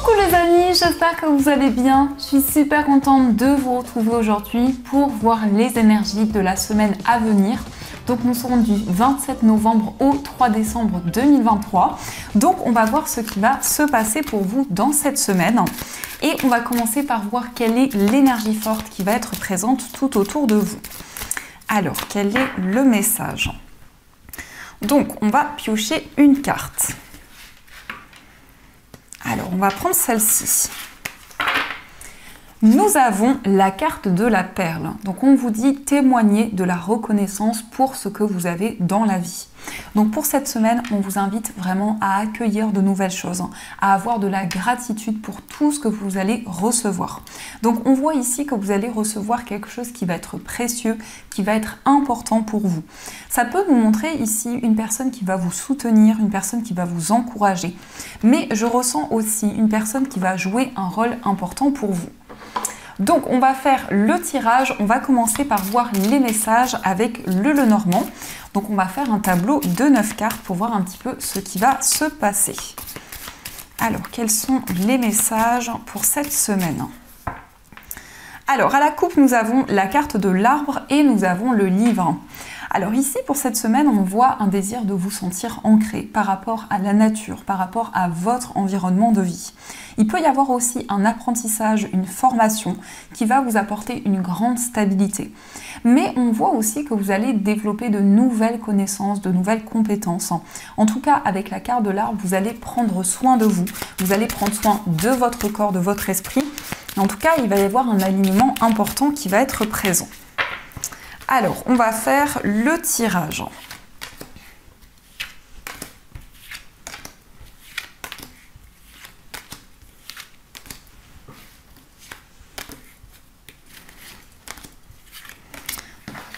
Coucou les amis, j'espère que vous allez bien. Je suis super contente de vous retrouver aujourd'hui pour voir les énergies de la semaine à venir. Donc nous serons du 27 novembre au 3 décembre 2023. Donc on va voir ce qui va se passer pour vous dans cette semaine. Et on va commencer par voir quelle est l'énergie forte qui va être présente tout autour de vous. Alors, quel est le message? Donc on va piocher une carte. Alors, on va prendre celle-ci. Nous avons la carte de la perle. Donc, on vous dit témoigner de la reconnaissance pour ce que vous avez dans la vie. Donc, pour cette semaine, on vous invite vraiment à accueillir de nouvelles choses, à avoir de la gratitude pour tout ce que vous allez recevoir. Donc, on voit ici que vous allez recevoir quelque chose qui va être précieux, qui va être important pour vous. Ça peut nous montrer ici une personne qui va vous soutenir, une personne qui va vous encourager. Mais je ressens aussi une personne qui va jouer un rôle important pour vous. Donc on va faire le tirage, on va commencer par voir les messages avec le Lenormand. Donc on va faire un tableau de 9 cartes pour voir un petit peu ce qui va se passer. Alors quels sont les messages pour cette semaine? Alors à la coupe nous avons la carte de l'arbre et nous avons le livre. Alors ici, pour cette semaine, on voit un désir de vous sentir ancré par rapport à la nature, par rapport à votre environnement de vie. Il peut y avoir aussi un apprentissage, une formation qui va vous apporter une grande stabilité. Mais on voit aussi que vous allez développer de nouvelles connaissances, de nouvelles compétences. En tout cas, avec la carte de l'arbre, vous allez prendre soin de vous, vous allez prendre soin de votre corps, de votre esprit. En tout cas, il va y avoir un alignement important qui va être présent. Alors, on va faire le tirage.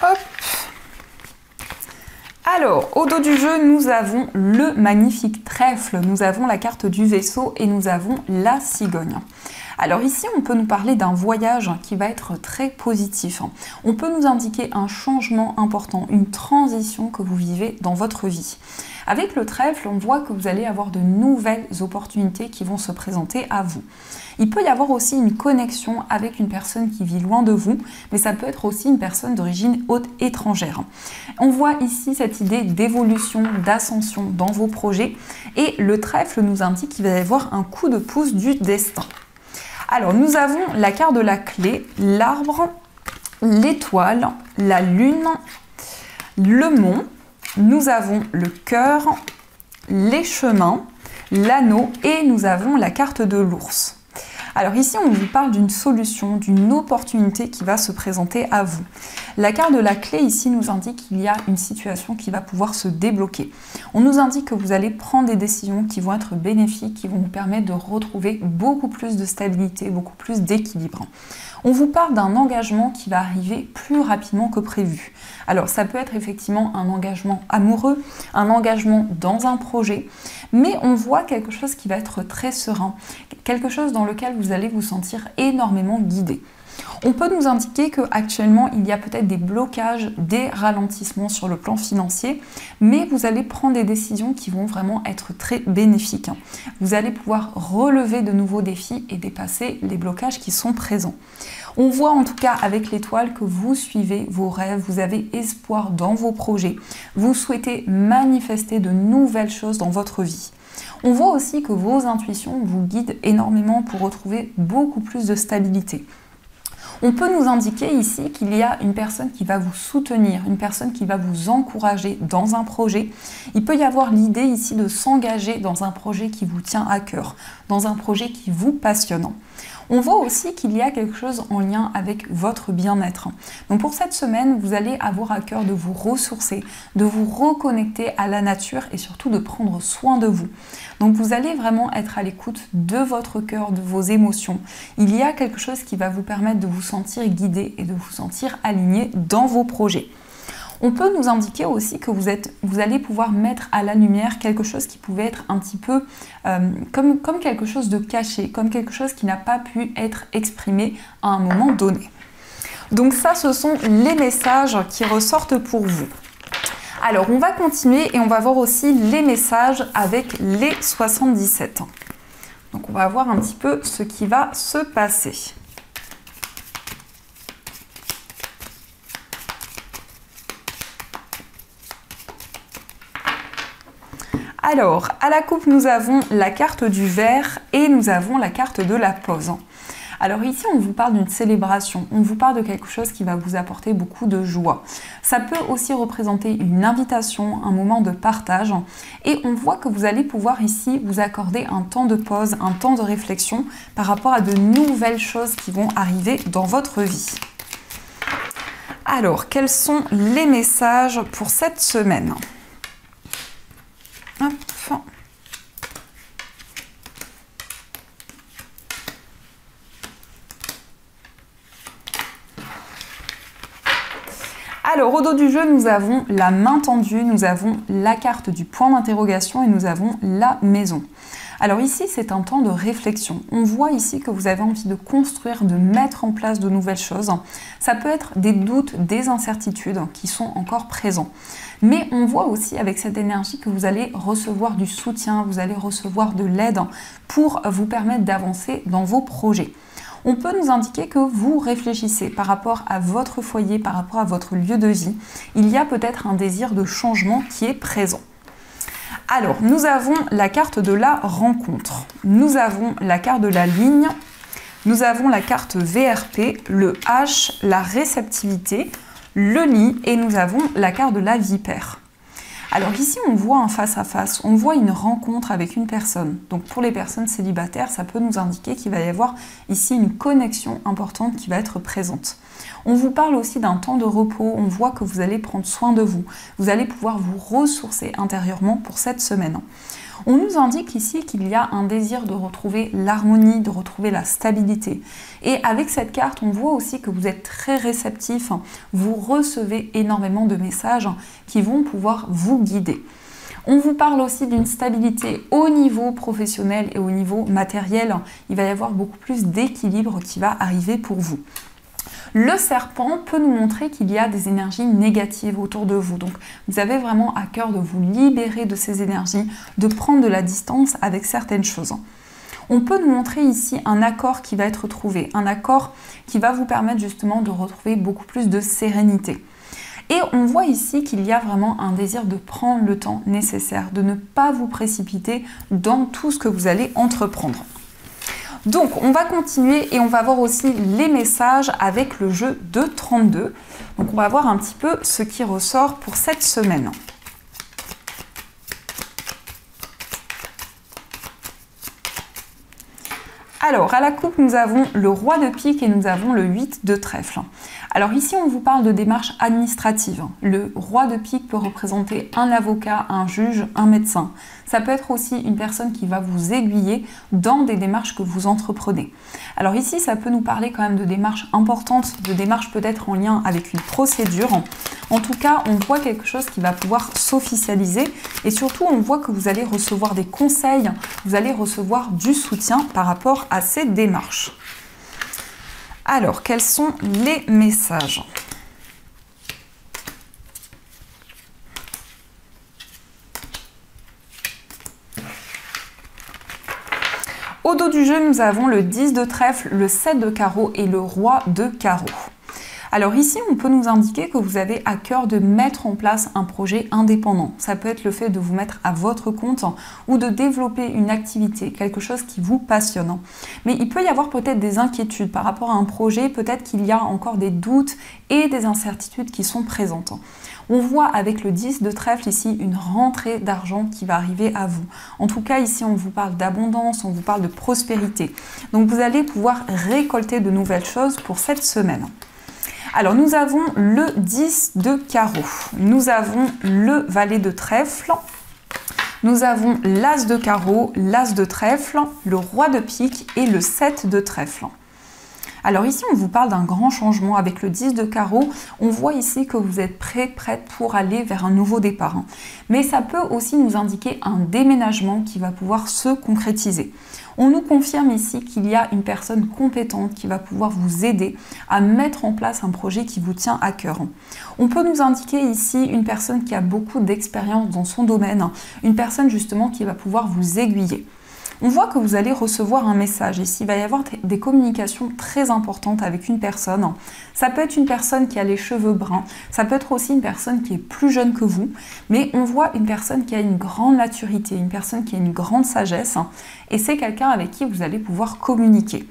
Hop. Alors, au dos du jeu, nous avons le magnifique trèfle, nous avons la carte du vaisseau et nous avons la cigogne. Alors ici, on peut nous parler d'un voyage qui va être très positif. On peut nous indiquer un changement important, une transition que vous vivez dans votre vie. Avec le trèfle, on voit que vous allez avoir de nouvelles opportunités qui vont se présenter à vous. Il peut y avoir aussi une connexion avec une personne qui vit loin de vous, mais ça peut être aussi une personne d'origine haute étrangère. On voit ici cette idée d'évolution, d'ascension dans vos projets et le trèfle nous indique qu'il va y avoir un coup de pouce du destin. Alors, nous avons la carte de la clé, l'arbre, l'étoile, la lune, le mont, nous avons le cœur, les chemins, l'anneau et nous avons la carte de l'ours. Alors ici, on vous parle d'une solution, d'une opportunité qui va se présenter à vous. La carte de la clé ici nous indique qu'il y a une situation qui va pouvoir se débloquer. On nous indique que vous allez prendre des décisions qui vont être bénéfiques, qui vont vous permettre de retrouver beaucoup plus de stabilité, beaucoup plus d'équilibre. On vous parle d'un engagement qui va arriver plus rapidement que prévu. Alors ça peut être effectivement un engagement amoureux, un engagement dans un projet, mais on voit quelque chose qui va être très serein, quelque chose dans lequel vous allez vous sentir énormément guidé. On peut nous indiquer qu'actuellement, il y a peut-être des blocages, des ralentissements sur le plan financier, mais vous allez prendre des décisions qui vont vraiment être très bénéfiques. Vous allez pouvoir relever de nouveaux défis et dépasser les blocages qui sont présents. On voit en tout cas avec l'étoile que vous suivez vos rêves, vous avez espoir dans vos projets, vous souhaitez manifester de nouvelles choses dans votre vie. On voit aussi que vos intuitions vous guident énormément pour retrouver beaucoup plus de stabilité. On peut nous indiquer ici qu'il y a une personne qui va vous soutenir, une personne qui va vous encourager dans un projet. Il peut y avoir l'idée ici de s'engager dans un projet qui vous tient à cœur, dans un projet qui vous passionne. On voit aussi qu'il y a quelque chose en lien avec votre bien-être. Donc pour cette semaine, vous allez avoir à cœur de vous ressourcer, de vous reconnecter à la nature et surtout de prendre soin de vous. Donc vous allez vraiment être à l'écoute de votre cœur, de vos émotions. Il y a quelque chose qui va vous permettre de vous sentir guidé et de vous sentir aligné dans vos projets. On peut nous indiquer aussi que vous allez pouvoir mettre à la lumière quelque chose qui pouvait être un petit peu comme quelque chose de caché, comme quelque chose qui n'a pas pu être exprimé à un moment donné. Donc ça, ce sont les messages qui ressortent pour vous. Alors, on va continuer et on va voir aussi les messages avec les 77. Donc on va voir un petit peu ce qui va se passer. Alors, à la coupe, nous avons la carte du verre et nous avons la carte de la pause. Alors ici, on vous parle d'une célébration, on vous parle de quelque chose qui va vous apporter beaucoup de joie. Ça peut aussi représenter une invitation, un moment de partage. Et on voit que vous allez pouvoir ici vous accorder un temps de pause, un temps de réflexion par rapport à de nouvelles choses qui vont arriver dans votre vie. Alors, quels sont les messages pour cette semaine ? Hop. Alors, au dos du jeu, nous avons la main tendue, nous avons la carte du point d'interrogation et nous avons la maison. Alors ici, c'est un temps de réflexion. On voit ici que vous avez envie de construire, de mettre en place de nouvelles choses. Ça peut être des doutes, des incertitudes qui sont encore présents. Mais on voit aussi avec cette énergie que vous allez recevoir du soutien, vous allez recevoir de l'aide pour vous permettre d'avancer dans vos projets. On peut nous indiquer que vous réfléchissez par rapport à votre foyer, par rapport à votre lieu de vie. Il y a peut-être un désir de changement qui est présent. Alors, nous avons la carte de la rencontre, nous avons la carte de la ligne, nous avons la carte VRP, le H, la réceptivité, le lit et nous avons la carte de la vipère. Alors ici, on voit un face-à-face, on voit une rencontre avec une personne. Donc pour les personnes célibataires, ça peut nous indiquer qu'il va y avoir ici une connexion importante qui va être présente. On vous parle aussi d'un temps de repos, on voit que vous allez prendre soin de vous. Vous allez pouvoir vous ressourcer intérieurement pour cette semaine. On nous indique ici qu'il y a un désir de retrouver l'harmonie, de retrouver la stabilité. Et avec cette carte, on voit aussi que vous êtes très réceptif, vous recevez énormément de messages qui vont pouvoir vous guider. On vous parle aussi d'une stabilité au niveau professionnel et au niveau matériel. Il va y avoir beaucoup plus d'équilibre qui va arriver pour vous. Le serpent peut nous montrer qu'il y a des énergies négatives autour de vous. Donc, vous avez vraiment à cœur de vous libérer de ces énergies, de prendre de la distance avec certaines choses. On peut nous montrer ici un accord qui va être trouvé, un accord qui va vous permettre justement de retrouver beaucoup plus de sérénité. Et on voit ici qu'il y a vraiment un désir de prendre le temps nécessaire, de ne pas vous précipiter dans tout ce que vous allez entreprendre. Donc, on va continuer et on va voir aussi les messages avec le jeu de 32. Donc, on va voir un petit peu ce qui ressort pour cette semaine. Alors, à la coupe, nous avons le roi de pique et nous avons le 8 de trèfle. Alors ici, on vous parle de démarches administratives. Le roi de pique peut représenter un avocat, un juge, un médecin. Ça peut être aussi une personne qui va vous aiguiller dans des démarches que vous entreprenez. Alors ici, ça peut nous parler quand même de démarches importantes, de démarches peut-être en lien avec une procédure. En tout cas, on voit quelque chose qui va pouvoir s'officialiser et surtout, on voit que vous allez recevoir des conseils, vous allez recevoir du soutien par rapport à ces démarches. Alors, quels sont les messages ? Au dos du jeu, nous avons le 10 de trèfle, le 7 de carreau et le roi de carreau. Alors ici, on peut nous indiquer que vous avez à cœur de mettre en place un projet indépendant. Ça peut être le fait de vous mettre à votre compte ou de développer une activité, quelque chose qui vous passionne. Mais il peut y avoir peut-être des inquiétudes par rapport à un projet, peut-être qu'il y a encore des doutes et des incertitudes qui sont présentes. On voit avec le 10 de trèfle ici une rentrée d'argent qui va arriver à vous. En tout cas, ici, on vous parle d'abondance, on vous parle de prospérité. Donc, vous allez pouvoir récolter de nouvelles choses pour cette semaine. Alors, nous avons le 10 de carreau, nous avons le valet de trèfle, nous avons l'as de carreau, l'as de trèfle, le roi de pique et le 7 de trèfle. Alors ici, on vous parle d'un grand changement avec le 10 de carreau. On voit ici que vous êtes prête pour aller vers un nouveau départ. Mais ça peut aussi nous indiquer un déménagement qui va pouvoir se concrétiser. On nous confirme ici qu'il y a une personne compétente qui va pouvoir vous aider à mettre en place un projet qui vous tient à cœur. On peut nous indiquer ici une personne qui a beaucoup d'expérience dans son domaine, une personne justement qui va pouvoir vous aiguiller. On voit que vous allez recevoir un message. Ici, il va y avoir des communications très importantes avec une personne. Ça peut être une personne qui a les cheveux bruns, ça peut être aussi une personne qui est plus jeune que vous, mais on voit une personne qui a une grande maturité, une personne qui a une grande sagesse, et c'est quelqu'un avec qui vous allez pouvoir communiquer.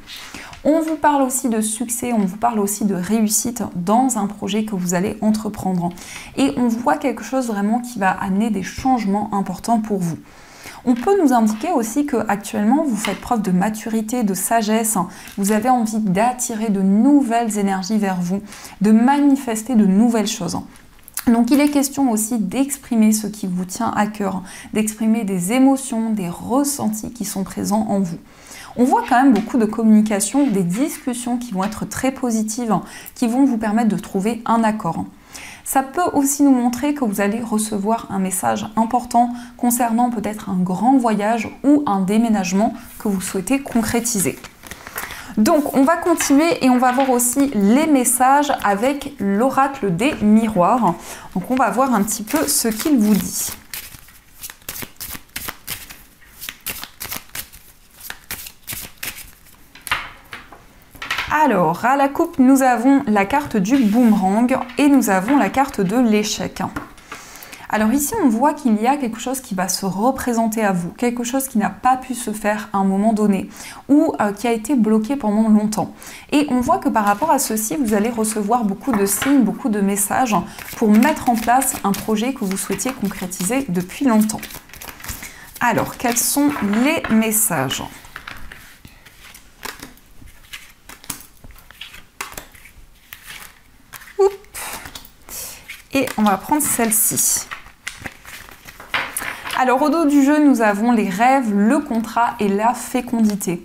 On vous parle aussi de succès, on vous parle aussi de réussite dans un projet que vous allez entreprendre. Et on voit quelque chose vraiment qui va amener des changements importants pour vous. On peut nous indiquer aussi qu'actuellement, vous faites preuve de maturité, de sagesse, vous avez envie d'attirer de nouvelles énergies vers vous, de manifester de nouvelles choses. Donc il est question aussi d'exprimer ce qui vous tient à cœur, d'exprimer des émotions, des ressentis qui sont présents en vous. On voit quand même beaucoup de communication, des discussions qui vont être très positives, qui vont vous permettre de trouver un accord. Ça peut aussi nous montrer que vous allez recevoir un message important concernant peut-être un grand voyage ou un déménagement que vous souhaitez concrétiser. Donc on va continuer et on va voir aussi les messages avec l'oracle des miroirs. Donc on va voir un petit peu ce qu'il vous dit. Alors, à la coupe, nous avons la carte du boomerang et nous avons la carte de l'échec. Alors ici, on voit qu'il y a quelque chose qui va se représenter à vous, quelque chose qui n'a pas pu se faire à un moment donné ou qui a été bloqué pendant longtemps. Et on voit que par rapport à ceci, vous allez recevoir beaucoup de signes, beaucoup de messages pour mettre en place un projet que vous souhaitiez concrétiser depuis longtemps. Alors, quels sont les messages ? Et on va prendre celle-ci. Alors au dos du jeu, nous avons les rêves, le contrat et la fécondité.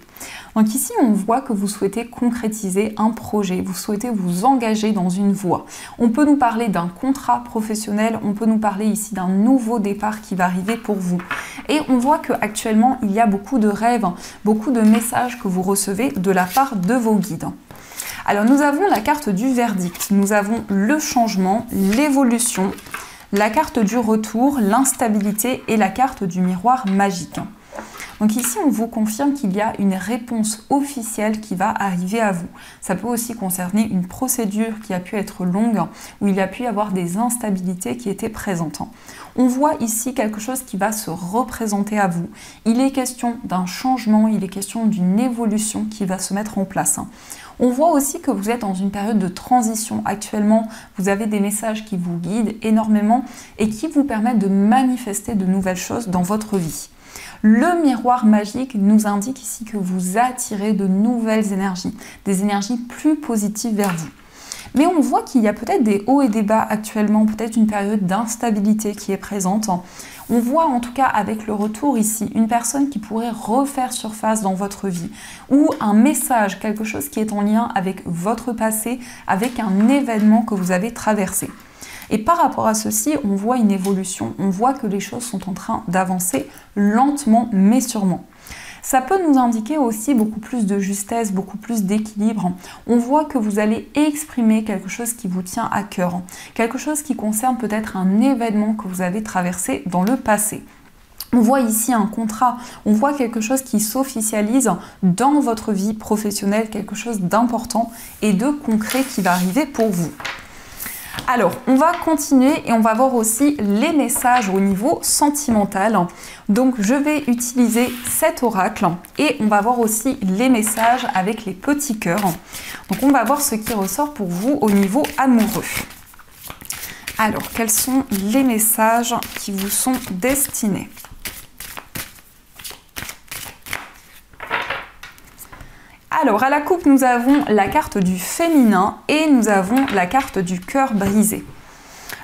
Donc ici, on voit que vous souhaitez concrétiser un projet, vous souhaitez vous engager dans une voie. On peut nous parler d'un contrat professionnel, on peut nous parler ici d'un nouveau départ qui va arriver pour vous. Et on voit qu'actuellement, il y a beaucoup de rêves, beaucoup de messages que vous recevez de la part de vos guides. Alors nous avons la carte du verdict, nous avons le changement, l'évolution, la carte du retour, l'instabilité et la carte du miroir magique. Donc ici, on vous confirme qu'il y a une réponse officielle qui va arriver à vous. Ça peut aussi concerner une procédure qui a pu être longue, où il y a pu y avoir des instabilités qui étaient présentes. On voit ici quelque chose qui va se représenter à vous. Il est question d'un changement, il est question d'une évolution qui va se mettre en place. On voit aussi que vous êtes dans une période de transition. Actuellement, vous avez des messages qui vous guident énormément et qui vous permettent de manifester de nouvelles choses dans votre vie. Le miroir magique nous indique ici que vous attirez de nouvelles énergies, des énergies plus positives vers vous. Mais on voit qu'il y a peut-être des hauts et des bas actuellement, peut-être une période d'instabilité qui est présente. On voit en tout cas avec le retour ici une personne qui pourrait refaire surface dans votre vie ou un message, quelque chose qui est en lien avec votre passé, avec un événement que vous avez traversé. Et par rapport à ceci, on voit une évolution, on voit que les choses sont en train d'avancer lentement mais sûrement. Ça peut nous indiquer aussi beaucoup plus de justesse, beaucoup plus d'équilibre. On voit que vous allez exprimer quelque chose qui vous tient à cœur, quelque chose qui concerne peut-être un événement que vous avez traversé dans le passé. On voit ici un contrat, on voit quelque chose qui s'officialise dans votre vie professionnelle, quelque chose d'important et de concret qui va arriver pour vous. Alors, on va continuer et on va voir aussi les messages au niveau sentimental. Donc, je vais utiliser cet oracle et on va voir aussi les messages avec les petits cœurs. Donc, on va voir ce qui ressort pour vous au niveau amoureux. Alors, quels sont les messages qui vous sont destinés ? Alors, à la coupe, nous avons la carte du féminin et nous avons la carte du cœur brisé.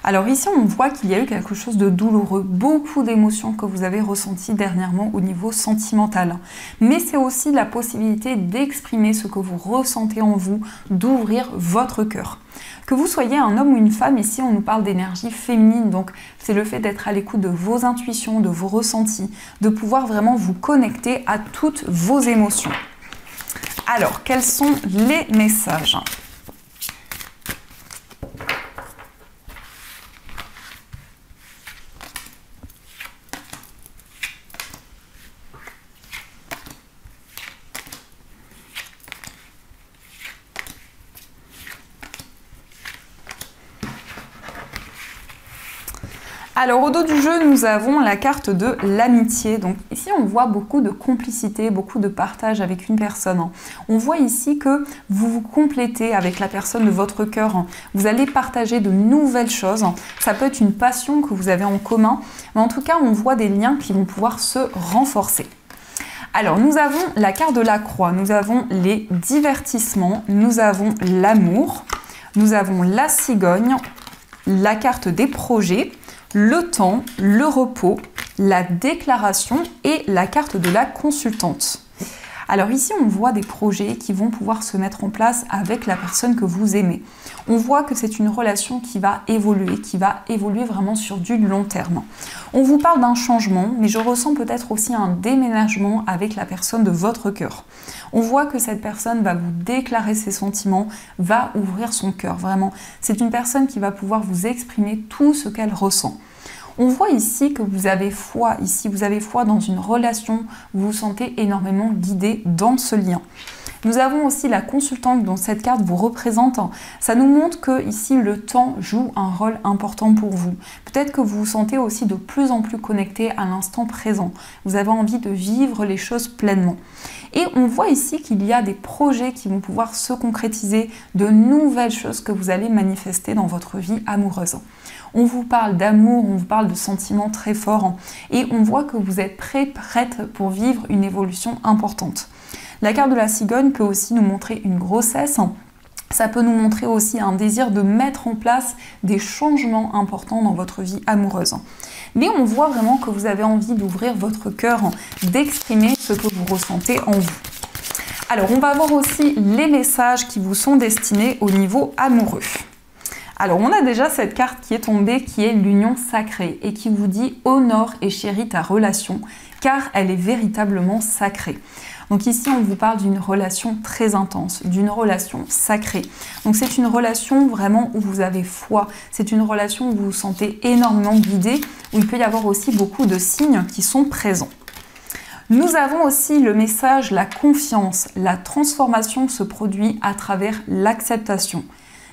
Alors ici, on voit qu'il y a eu quelque chose de douloureux, beaucoup d'émotions que vous avez ressenties dernièrement au niveau sentimental. Mais c'est aussi la possibilité d'exprimer ce que vous ressentez en vous, d'ouvrir votre cœur. Que vous soyez un homme ou une femme, ici on nous parle d'énergie féminine, donc c'est le fait d'être à l'écoute de vos intuitions, de vos ressentis, de pouvoir vraiment vous connecter à toutes vos émotions. Alors, quels sont les messages ? Alors au dos du jeu, nous avons la carte de l'amitié. Donc ici, on voit beaucoup de complicité, beaucoup de partage avec une personne. On voit ici que vous vous complétez avec la personne de votre cœur. Vous allez partager de nouvelles choses. Ça peut être une passion que vous avez en commun, mais en tout cas, on voit des liens qui vont pouvoir se renforcer. Alors, nous avons la carte de la croix, nous avons les divertissements, nous avons l'amour, nous avons la cigogne, la carte des projets, le temps, le repos, la déclaration et la carte de la consultante. Alors ici, on voit des projets qui vont pouvoir se mettre en place avec la personne que vous aimez. On voit que c'est une relation qui va évoluer vraiment sur du long terme. On vous parle d'un changement, mais je ressens peut-être aussi un déménagement avec la personne de votre cœur. On voit que cette personne va vous déclarer ses sentiments, va ouvrir son cœur, vraiment. C'est une personne qui va pouvoir vous exprimer tout ce qu'elle ressent. On voit ici que vous avez foi, vous avez foi dans une relation, vous vous sentez énormément guidé dans ce lien. Nous avons aussi la consultante dont cette carte vous représente. Ça nous montre que ici le temps joue un rôle important pour vous. Peut-être que vous vous sentez aussi de plus en plus connecté à l'instant présent. Vous avez envie de vivre les choses pleinement. Et on voit ici qu'il y a des projets qui vont pouvoir se concrétiser, de nouvelles choses que vous allez manifester dans votre vie amoureuse. On vous parle d'amour, on vous parle de sentiments très forts et on voit que vous êtes prête pour vivre une évolution importante. La carte de la cigogne peut aussi nous montrer une grossesse. Ça peut nous montrer aussi un désir de mettre en place des changements importants dans votre vie amoureuse. Mais on voit vraiment que vous avez envie d'ouvrir votre cœur, d'exprimer ce que vous ressentez en vous. Alors, on va voir aussi les messages qui vous sont destinés au niveau amoureux. Alors, on a déjà cette carte qui est tombée, qui est l'union sacrée et qui vous dit « Honore et chéris ta relation, car elle est véritablement sacrée ». Donc ici, on vous parle d'une relation très intense, d'une relation sacrée. Donc c'est une relation vraiment où vous avez foi. C'est une relation où vous vous sentez énormément guidé, où il peut y avoir aussi beaucoup de signes qui sont présents. Nous avons aussi le message, la confiance. La transformation se produit à travers l'acceptation.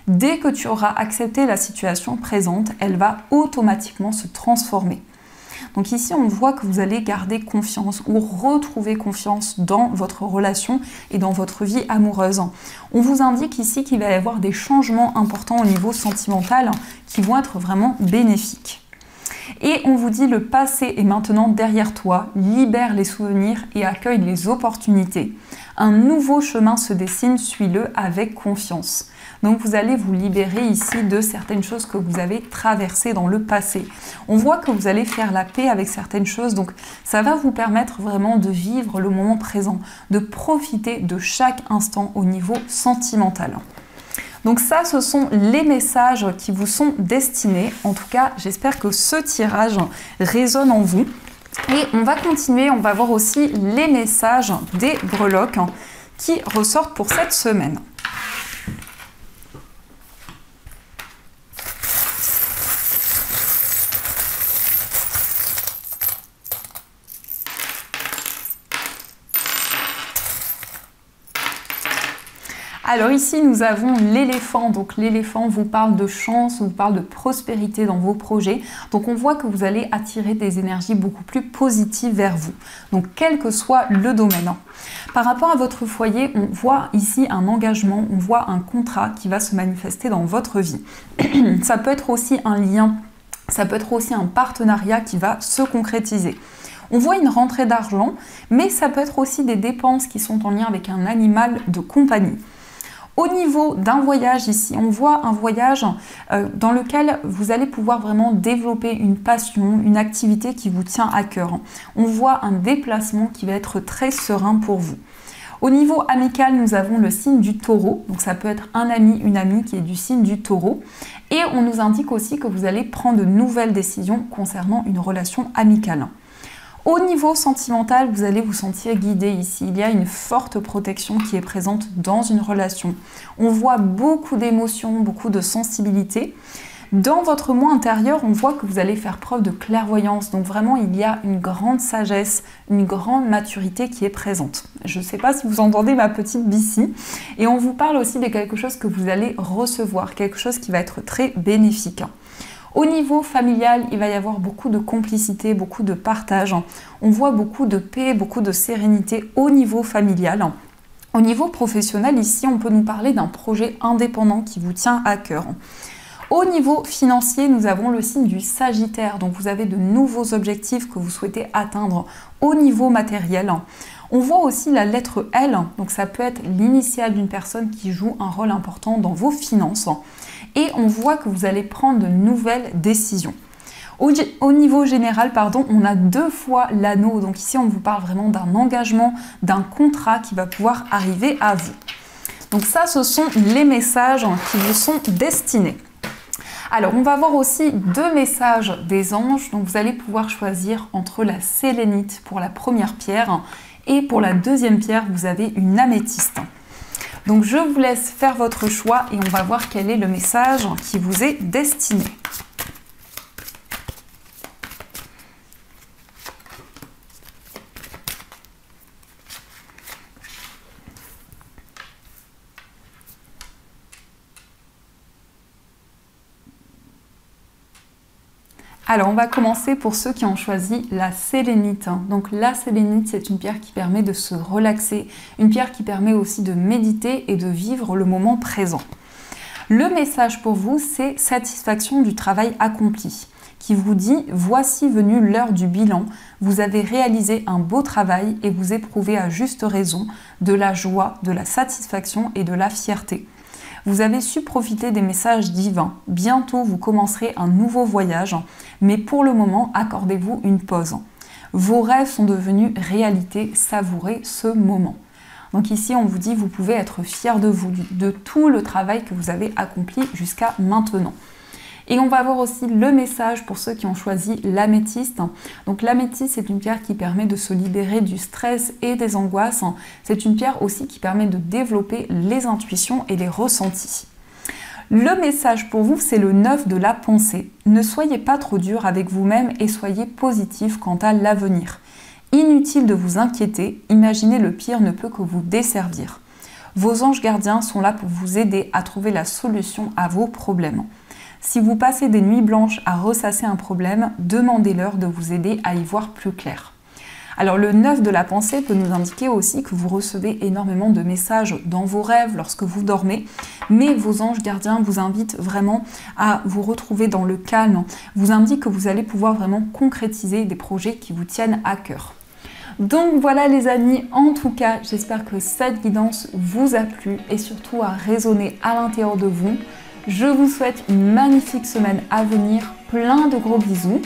Dès que tu auras accepté la situation présente, elle va automatiquement se transformer. Donc ici, on voit que vous allez garder confiance ou retrouver confiance dans votre relation et dans votre vie amoureuse. On vous indique ici qu'il va y avoir des changements importants au niveau sentimental qui vont être vraiment bénéfiques. Et on vous dit le passé est maintenant derrière toi, libère les souvenirs et accueille les opportunités. Un nouveau chemin se dessine, suis-le avec confiance. Donc vous allez vous libérer ici de certaines choses que vous avez traversées dans le passé. On voit que vous allez faire la paix avec certaines choses, donc ça va vous permettre vraiment de vivre le moment présent, de profiter de chaque instant au niveau sentimental. Donc ça, ce sont les messages qui vous sont destinés. En tout cas, j'espère que ce tirage résonne en vous. Et on va continuer, on va voir aussi les messages des breloques qui ressortent pour cette semaine. Alors ici, nous avons l'éléphant. Donc l'éléphant vous parle de chance, vous parle de prospérité dans vos projets. Donc on voit que vous allez attirer des énergies beaucoup plus positives vers vous. Donc quel que soit le domaine. Par rapport à votre foyer, on voit ici un engagement, on voit un contrat qui va se manifester dans votre vie. Ça peut être aussi un lien, ça peut être aussi un partenariat qui va se concrétiser. On voit une rentrée d'argent, mais ça peut être aussi des dépenses qui sont en lien avec un animal de compagnie. Au niveau d'un voyage ici, on voit un voyage dans lequel vous allez pouvoir vraiment développer une passion, une activité qui vous tient à cœur. On voit un déplacement qui va être très serein pour vous. Au niveau amical, nous avons le signe du taureau, donc ça peut être un ami, une amie qui est du signe du taureau. Et on nous indique aussi que vous allez prendre de nouvelles décisions concernant une relation amicale. Au niveau sentimental, vous allez vous sentir guidé ici. Il y a une forte protection qui est présente dans une relation. On voit beaucoup d'émotions, beaucoup de sensibilité. Dans votre moi intérieur, on voit que vous allez faire preuve de clairvoyance. Donc vraiment, il y a une grande sagesse, une grande maturité qui est présente. Je ne sais pas si vous entendez ma petite Bissi. Et on vous parle aussi de quelque chose que vous allez recevoir, quelque chose qui va être très bénéfique. Au niveau familial, il va y avoir beaucoup de complicité, beaucoup de partage. On voit beaucoup de paix, beaucoup de sérénité au niveau familial. Au niveau professionnel, ici, on peut nous parler d'un projet indépendant qui vous tient à cœur. Au niveau financier, nous avons le signe du Sagittaire, donc vous avez de nouveaux objectifs que vous souhaitez atteindre au niveau matériel. On voit aussi la lettre L, donc ça peut être l'initiale d'une personne qui joue un rôle important dans vos finances. Et on voit que vous allez prendre de nouvelles décisions. Au niveau général, on a 2 fois l'anneau, donc ici on vous parle vraiment d'un engagement, d'un contrat qui va pouvoir arriver à vous. Donc ça, ce sont les messages qui vous sont destinés. Alors, on va voir aussi 2 messages des anges. Donc, vous allez pouvoir choisir entre la sélénite pour la première pierre et pour la deuxième pierre, vous avez une améthyste. Donc, je vous laisse faire votre choix et on va voir quel est le message qui vous est destiné. Alors, on va commencer pour ceux qui ont choisi la sélénite. Donc, la sélénite, c'est une pierre qui permet de se relaxer, une pierre qui permet aussi de méditer et de vivre le moment présent. Le message pour vous, c'est satisfaction du travail accompli, qui vous dit « Voici venue l'heure du bilan, vous avez réalisé un beau travail et vous éprouvez à juste raison de la joie, de la satisfaction et de la fierté. » Vous avez su profiter des messages divins. Bientôt, vous commencerez un nouveau voyage, mais pour le moment, accordez-vous une pause. Vos rêves sont devenus réalité, savourez ce moment. Donc ici, on vous dit, vous pouvez être fier de vous, de tout le travail que vous avez accompli jusqu'à maintenant. Et on va voir aussi le message pour ceux qui ont choisi l'améthyste. Donc l'améthyste, c'est une pierre qui permet de se libérer du stress et des angoisses. C'est une pierre aussi qui permet de développer les intuitions et les ressentis. Le message pour vous, c'est le 9 de la pensée. Ne soyez pas trop dur avec vous-même et soyez positif quant à l'avenir. Inutile de vous inquiéter, imaginer le pire ne peut que vous desservir. Vos anges gardiens sont là pour vous aider à trouver la solution à vos problèmes. Si vous passez des nuits blanches à ressasser un problème, demandez-leur de vous aider à y voir plus clair. Alors le 9 de la pensée peut nous indiquer aussi que vous recevez énormément de messages dans vos rêves lorsque vous dormez, mais vos anges gardiens vous invitent vraiment à vous retrouver dans le calme, vous indiquent que vous allez pouvoir vraiment concrétiser des projets qui vous tiennent à cœur. Donc voilà les amis, en tout cas, j'espère que cette guidance vous a plu et surtout a résonné à l'intérieur de vous. Je vous souhaite une magnifique semaine à venir, plein de gros bisous.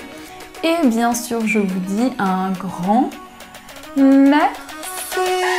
Et bien sûr, je vous dis un grand merci.